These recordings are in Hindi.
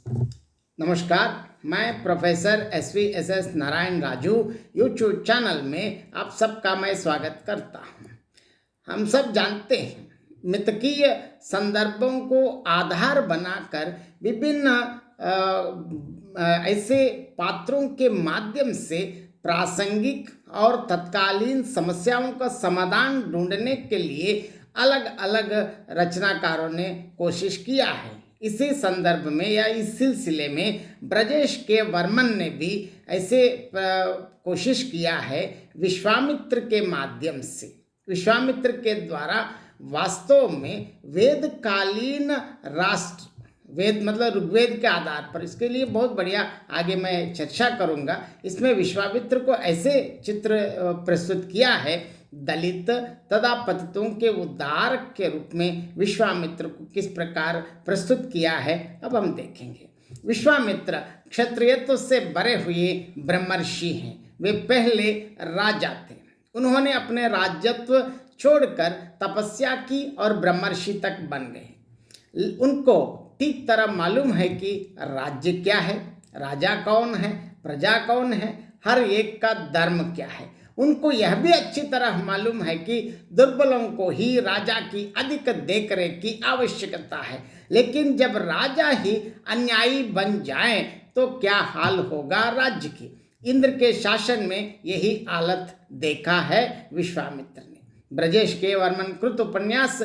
नमस्कार। मैं professor S Narayan Raju YouTube channel में आप सबका मैं स्वागत करता हूं। हम सब जानते हैं, मिथकीय संदर्भों को आधार बनाकर विभिन्न ऐसे पात्रों के माध्यम से प्रासंगिक और तत्कालीन समस्याओं का समाधान ढूंढने के लिए अलग अलग रचनाकारों ने कोशिश किया है। इसी संदर्भ में या इस सिलसिले में ब्रजेश के वर्मन ने भी ऐसे कोशिश किया है विश्वामित्र के माध्यम से। विश्वामित्र के द्वारा वास्तव में वेदकालीन राष्ट्र, वेद मतलब ऋग्वेद के आधार पर, इसके लिए बहुत बढ़िया आगे मैं चर्चा करूंगा। इसमें विश्वामित्र को ऐसे चित्र प्रस्तुत किया है, दलित तथा पतितों के उद्धारक के रूप में विश्वामित्र को किस प्रकार प्रस्तुत किया है, अब हम देखेंगे। विश्वामित्र क्षत्रियत्व से बरे हुए ब्रह्मर्षि हैं। वे पहले राजा थे। उन्होंने अपने राज्यत्व छोड़कर तपस्या की और ब्रह्मर्षि तक बन गए। उनको ठीक तरह मालूम है कि राज्य क्या है, राजा कौन है, प्रजा कौन है, हर एक का धर्म क्या है। उनको यह भी अच्छी तरह मालूम है कि दुर्बलों को ही राजा की अधिक देखरेख की आवश्यकता है, लेकिन जब राजा ही अन्यायी बन जाए तो क्या हाल होगा राज्य की। इंद्र के शासन में यही हालत देखा है विश्वामित्र ने। ब्रजेश के वर्मन कृत उपन्यास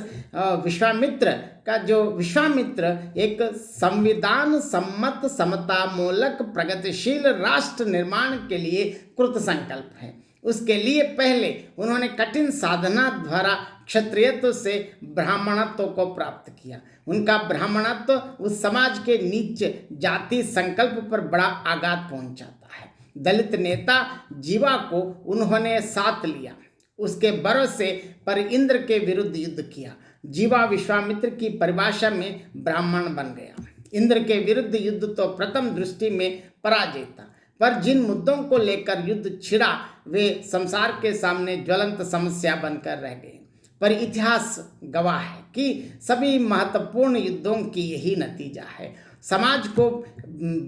विश्वामित्र का जो विश्वामित्र एक संविधान सम्मत समतामूलक प्रगतिशील राष्ट्र निर्माण के लिए कृत संकल्प है। उसके लिए पहले उन्होंने कठिन साधना द्वारा क्षत्रियत्व से ब्राह्मणत्व को प्राप्त किया। उनका ब्राह्मणत्व उस समाज के नीच जाति संकल्प पर बड़ा आघात पहुंचाता है। दलित नेता जीवा को उन्होंने साथ लिया, उसके भरोसे पर इंद्र के विरुद्ध युद्ध किया। जीवा विश्वामित्र की परिभाषा में ब्राह्मण बन गया। इंद्र के विरुद्ध युद्ध तो प्रथम दृष्टि में पराजय था, पर जिन मुद्दों को लेकर युद्ध छिड़ा वे संसार के सामने ज्वलंत समस्या बनकर रह गए। पर इतिहास गवाह है कि सभी महत्वपूर्ण युद्धों की यही नतीजा है। समाज को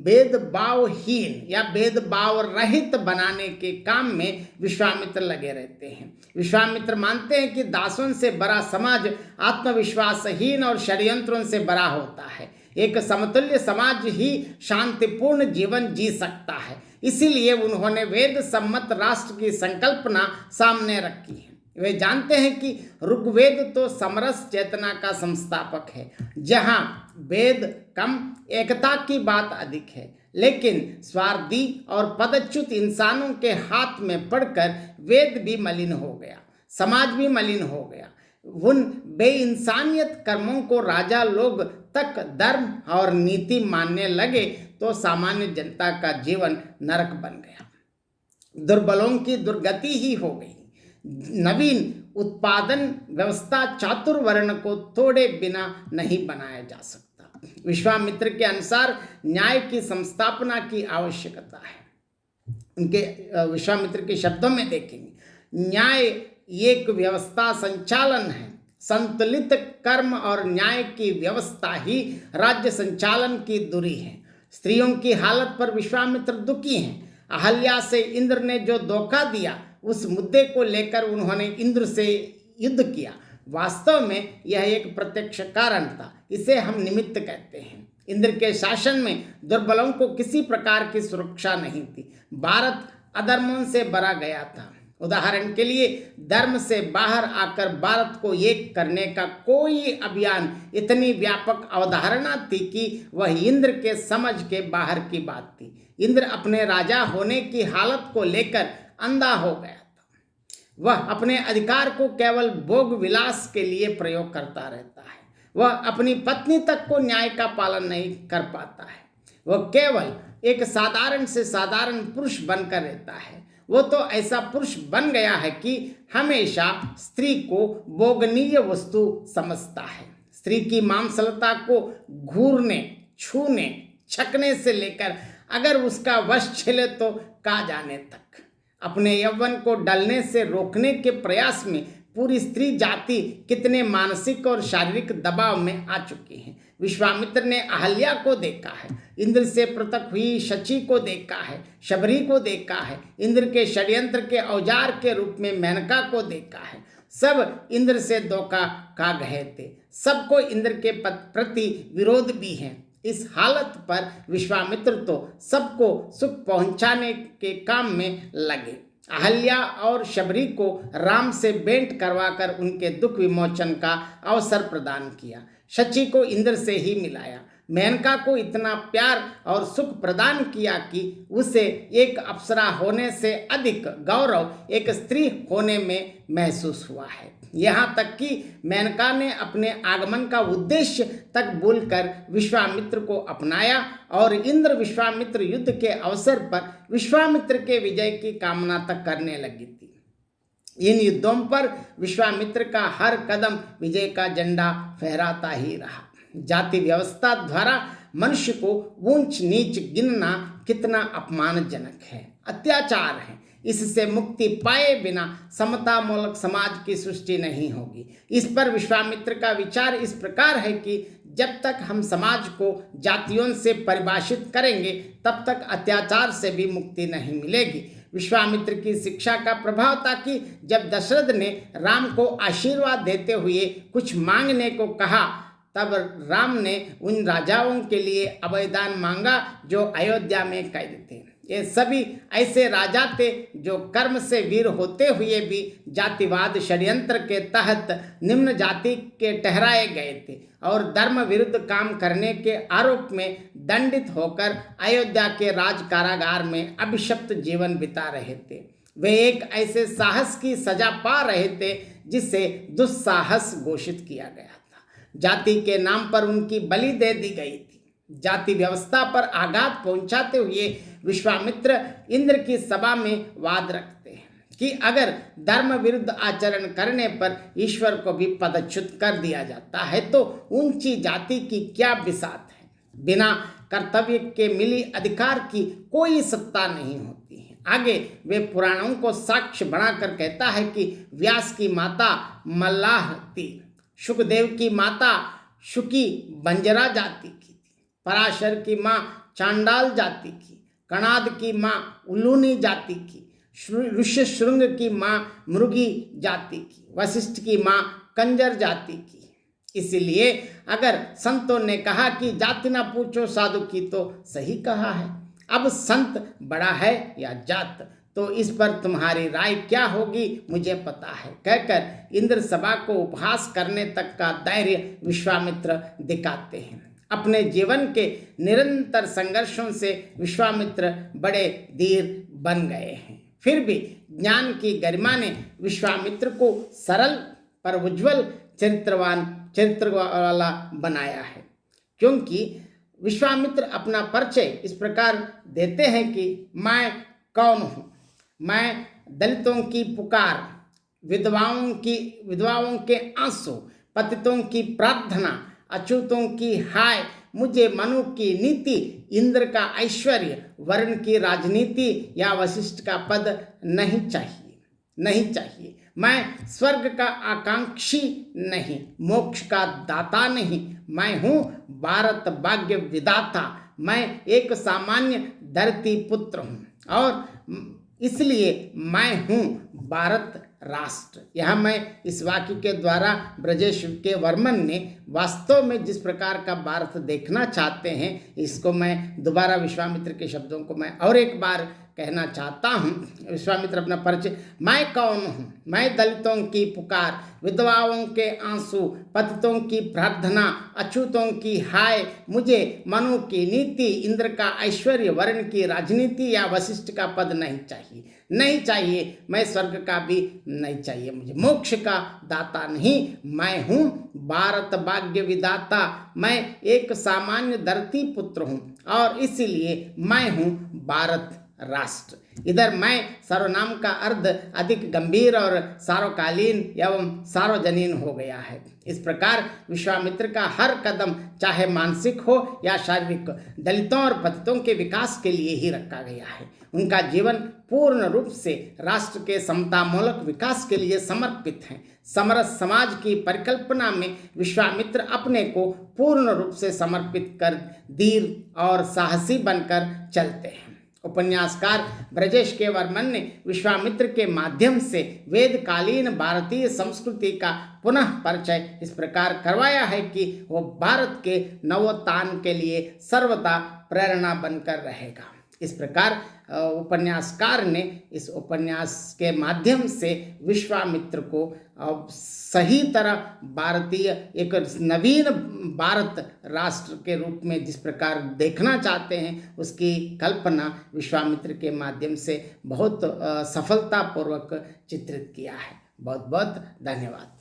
भेदभावहीन या भेदभाव रहित बनाने के काम में विश्वामित्र लगे रहते हैं। विश्वामित्र मानते हैं कि दासों से बड़ा समाज आत्मविश्वासहीन और षड्यंत्रों से बड़ा होता है। एक समतुल्य समाज ही शांतिपूर्ण जीवन जी सकता है। इसीलिए उन्होंने वेद सम्मत राष्ट्र की संकल्पना सामने रखी है। वे जानते हैं कि ऋग्वेद तो समरस चेतना का संस्थापक है, जहां वेद कम, एकता की बात अधिक है। लेकिन स्वार्थी और पदच्युत इंसानों के हाथ में पड़कर वेद भी मलिन हो गया, समाज भी मलिन हो गया। उन बेइंसानियत कर्मों को राजा लोग तक धर्म और नीति मानने लगे तो सामान्य जनता का जीवन नरक बन गया। दुर्बलों की दुर्गति ही हो गई। नवीन उत्पादन व्यवस्था चातुर्वर्ण को तोड़े बिना नहीं बनाया जा सकता। विश्वामित्र के अनुसार न्याय की संस्थापना की आवश्यकता है। उनके विश्वामित्र के शब्दों में देखेंगे, न्याय एक व्यवस्था संचालन है। संतुलित कर्म और न्याय की व्यवस्था ही राज्य संचालन की धुरी है। स्त्रियों की हालत पर विश्वामित्र दुखी हैं। अहल्या से इंद्र ने जो धोखा दिया, उस मुद्दे को लेकर उन्होंने इंद्र से युद्ध किया। वास्तव में यह एक प्रत्यक्ष कारण था, इसे हम निमित्त कहते हैं। इंद्र के शासन में दुर्बलों को किसी प्रकार की सुरक्षा नहीं थी। भारत अधर्मों से भरा गया था। उदाहरण के लिए धर्म से बाहर आकर भारत को एक करने का कोई अभियान इतनी व्यापक अवधारणा थी कि वह इंद्र के समझ के बाहर की बात थी। इंद्र अपने राजा होने की हालत को लेकर अंधा हो गया था। वह अपने अधिकार को केवल भोग विलास के लिए प्रयोग करता रहता है। वह अपनी पत्नी तक को न्याय का पालन नहीं कर पाता है। वह केवल एक साधारण से साधारण पुरुष बनकर रहता है। वो तो ऐसा पुरुष बन गया है कि हमेशा स्त्री को भोगनीय वस्तु समझता है। स्त्री की मांसलता को घूरने, छूने, छकने से लेकर अगर उसका वश छिले तो का जाने तक, अपने यौवन को डलने से रोकने के प्रयास में पूरी स्त्री जाति कितने मानसिक और शारीरिक दबाव में आ चुकी है। विश्वामित्र ने अहल्या को देखा है, इंद्र से पृथक हुई शची को देखा है, शबरी को देखा है, इंद्र के षड्यंत्र के औजार के रूप में मेनका को देखा है। सब इंद्र से धोखा खा गए थे, सबको इंद्र के प्रति विरोध भी है। इस हालत पर विश्वामित्र तो सबको सुख पहुंचाने के काम में लगे। अहल्या और शबरी को राम से भेंट करवाकर उनके दुख विमोचन का अवसर प्रदान किया। शची को इंद्र से ही मिलाया। मेनका को इतना प्यार और सुख प्रदान किया कि उसे एक अप्सरा होने से अधिक गौरव एक स्त्री होने में महसूस हुआ है। यहाँ तक कि मेनका ने अपने आगमन का उद्देश्य तक भूलकर विश्वामित्र को अपनाया और इंद्र विश्वामित्र युद्ध के अवसर पर विश्वामित्र के विजय की कामना तक करने लगी थी। इन युद्धों पर विश्वामित्र का हर कदम विजय का झंडा फहराता ही रहा। जाति व्यवस्था द्वारा मनुष्य को ऊंच नीच गिनना कितना अपमानजनक है, अत्याचार है। इससे मुक्ति पाए बिना समता मूलक समाज की सृष्टि नहीं होगी। इस पर विश्वामित्र का विचार इस प्रकार है कि जब तक हम समाज को जातियों से परिभाषित करेंगे तब तक अत्याचार से भी मुक्ति नहीं मिलेगी। विश्वामित्र की शिक्षा का प्रभाव था कि जब दशरथ ने राम को आशीर्वाद देते हुए कुछ मांगने को कहा तब राम ने उन राजाओं के लिए अभयदान मांगा जो अयोध्या में कैद थे। ये सभी ऐसे राजा थे जो कर्म से वीर होते हुए भी जातिवाद षड्यंत्र के तहत निम्न जाति के ठहराए गए थे और धर्म विरुद्ध काम करने के आरोप में दंडित होकर अयोध्या के राज कारागार में अभिशप्त जीवन बिता रहे थे। वे एक ऐसे साहस की सजा पा रहे थे जिसे दुस्साहस घोषित किया गया था। जाति के नाम पर उनकी बलि दे दी गई थी। जाति व्यवस्था पर आघात पहुंचाते हुए विश्वामित्र इंद्र की सभा में वाद रखते हैं कि अगर धर्म विरुद्ध आचरण करने पर ईश्वर को भी पदच्युत कर दिया जाता है तो ऊंची जाति की क्या बिसात है। बिना कर्तव्य के मिली अधिकार की कोई सत्ता नहीं होती है। आगे वे पुराणों को साक्ष्य बनाकर कहता है कि व्यास की माता मल्लाह थी, शुकदेव की माता शुकी बंजरा जाति की थी, पराशर की माँ चांडाल जाति की, कणाद की माँ उल्लूनी जाति की, ऋष्यशृंग की माँ मृगी जाति की, वशिष्ठ की माँ कंजर जाति की। इसलिए अगर संतों ने कहा कि जाति ना पूछो साधु की तो सही कहा है। अब संत बड़ा है या जात, तो इस पर तुम्हारी राय क्या होगी मुझे पता है, कहकर इंद्र सभा को उपहास करने तक का धैर्य विश्वामित्र दिखाते हैं। अपने जीवन के निरंतर संघर्षों से विश्वामित्र बड़े धीर बन गए हैं। फिर भी ज्ञान की गरिमा ने विश्वामित्र को सरल पर उज्ज्वल चरित्र वाला बनाया है, क्योंकि विश्वामित्र अपना परिचय इस प्रकार देते हैं कि मैं कौन हूँ। मैं दलितों की पुकार, विधवाओं के आंसू, पतितों की प्रार्थना, अछूतों की हाय, मुझे मनु की नीति, इंद्र का ऐश्वर्य, वरुण की राजनीति या वशिष्ठ का पद नहीं चाहिए। मैं स्वर्ग का आकांक्षी नहीं, मोक्ष का दाता नहीं। मैं हूँ भारत भाग्य विधाता। मैं एक सामान्य धरती पुत्र हूँ और इसलिए मैं हूँ भारत राष्ट्र। यह मैं इस वाक्य के द्वारा ब्रजेश के वर्मन ने वास्तव में जिस प्रकार का भारत देखना चाहते हैं, इसको मैं दोबारा विश्वामित्र के शब्दों को मैं और एक बार कहना चाहता हूँ। विश्वामित्र अपना परिचय, मैं कौन हूँ। मैं दलितों की पुकार, विधवाओं के आंसू, पतितों की प्रार्थना, अछूतों की हाय, मुझे मनु की नीति, इंद्र का ऐश्वर्य, वरुण की राजनीति या वशिष्ठ का पद नहीं चाहिए। मैं स्वर्ग का भी नहीं चाहिए, मुझे मोक्ष का दाता नहीं। मैं हूँ भारत भाग्य विधाता। मैं एक सामान्य धरती पुत्र हूँ और इसीलिए मैं हूँ भारत राष्ट्र। इधर मैं सर्वनाम का अर्थ अधिक गंभीर और सार्वकालीन एवं सार्वजनीन हो गया है। इस प्रकार विश्वामित्र का हर कदम, चाहे मानसिक हो या शारीरिक, दलितों और पतितों के विकास के लिए ही रखा गया है। उनका जीवन पूर्ण रूप से राष्ट्र के समतामूलक विकास के लिए समर्पित है। समरस समाज की परिकल्पना में विश्वामित्र अपने को पूर्ण रूप से समर्पित कर धीर और साहसी बनकर चलते हैं। उपन्यासकार ब्रजेश के वर्मन ने विश्वामित्र के माध्यम से वेदकालीन भारतीय संस्कृति का पुनः परिचय इस प्रकार करवाया है कि वो भारत के नवोत्थान के लिए सर्वदा प्रेरणा बनकर रहेगा। इस प्रकार उपन्यासकार ने इस उपन्यास के माध्यम से विश्वामित्र को सही तरह भारतीय एक नवीन भारत राष्ट्र के रूप में जिस प्रकार देखना चाहते हैं, उसकी कल्पना विश्वामित्र के माध्यम से बहुत सफलतापूर्वक चित्रित किया है। बहुत बहुत धन्यवाद।